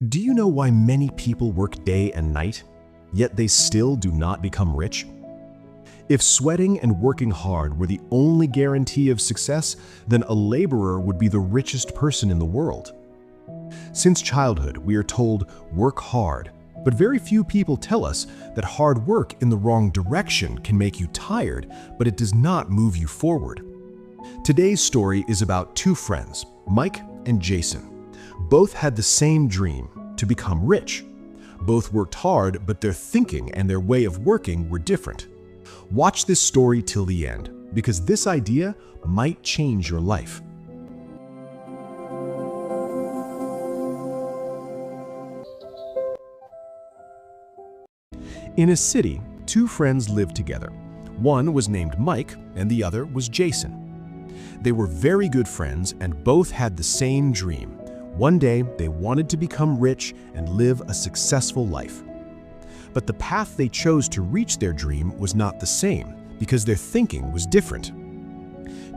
Do you know why many people work day and night, yet they still do not become rich? If sweating and working hard were the only guarantee of success, then a laborer would be the richest person in the world. Since childhood, we are told, work hard, but very few people tell us that hard work in the wrong direction can make you tired, but it does not move you forward. Today's story is about two friends, Mike and Jason. Both had the same dream, to become rich. Both worked hard, but their thinking and their way of working were different. Watch this story till the end, because this idea might change your life. In a city, two friends lived together. One was named Mike, and the other was Jason. They were very good friends and both had the same dream. One day, they wanted to become rich and live a successful life. But the path they chose to reach their dream was not the same because their thinking was different.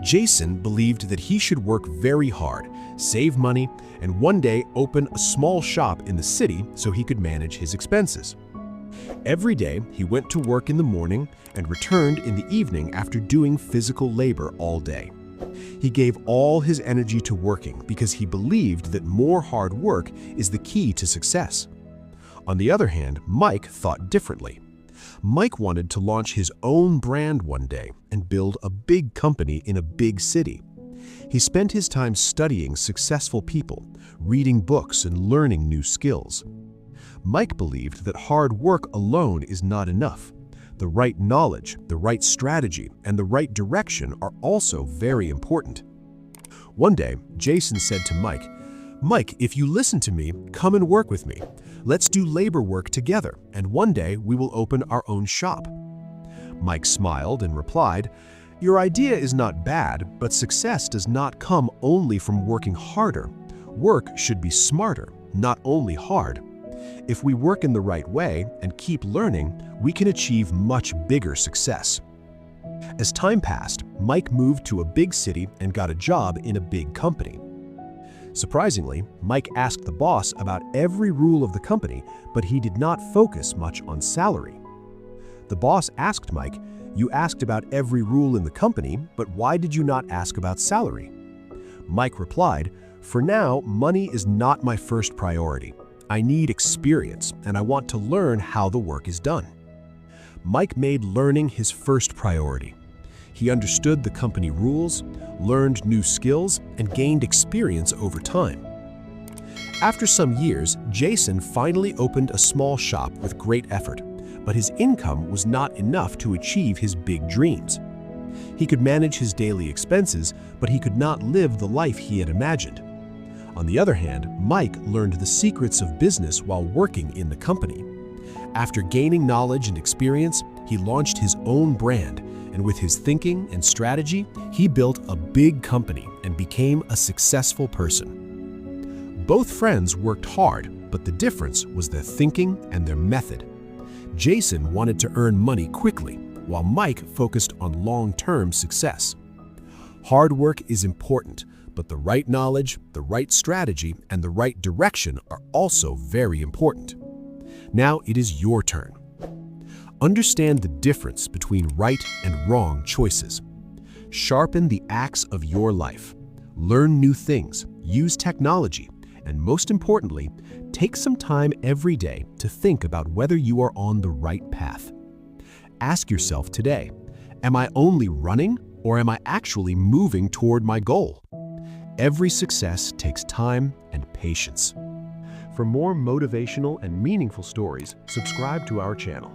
Jason believed that he should work very hard, save money, and one day open a small shop in the city so he could manage his expenses. Every day, he went to work in the morning and returned in the evening after doing physical labor all day. He gave all his energy to working because he believed that more hard work is the key to success. On the other hand, Mike thought differently. Mike wanted to launch his own brand one day and build a big company in a big city. He spent his time studying successful people, reading books, and learning new skills. Mike believed that hard work alone is not enough. The right knowledge, the right strategy, and the right direction are also very important. One day, Jason said to Mike, "Mike, if you listen to me, come and work with me. Let's do labor work together, and one day we will open our own shop." Mike smiled and replied, "Your idea is not bad, but success does not come only from working harder. Work should be smarter, not only hard. If we work in the right way and keep learning, we can achieve much bigger success." As time passed, Mike moved to a big city and got a job in a big company. Surprisingly, Mike asked the boss about every rule of the company, but he did not focus much on salary. The boss asked Mike, "You asked about every rule in the company, but why did you not ask about salary?" Mike replied, "For now, money is not my first priority. I need experience, and I want to learn how the work is done." Mike made learning his first priority. He understood the company rules, learned new skills, and gained experience over time. After some years, Jason finally opened a small shop with great effort, but his income was not enough to achieve his big dreams. He could manage his daily expenses, but he could not live the life he had imagined. On the other hand, Mike learned the secrets of business while working in the company. After gaining knowledge and experience, he launched his own brand, and with his thinking and strategy, he built a big company and became a successful person. Both friends worked hard, but the difference was their thinking and their method. Jason wanted to earn money quickly, while Mike focused on long-term success. Hard work is important, but the right knowledge, the right strategy, and the right direction are also very important. Now it is your turn. Understand the difference between right and wrong choices. Sharpen the axe of your life. Learn new things, use technology, and most importantly, take some time every day to think about whether you are on the right path. Ask yourself today, am I only running or am I actually moving toward my goal? Every success takes time and patience. For more motivational and meaningful stories, subscribe to our channel.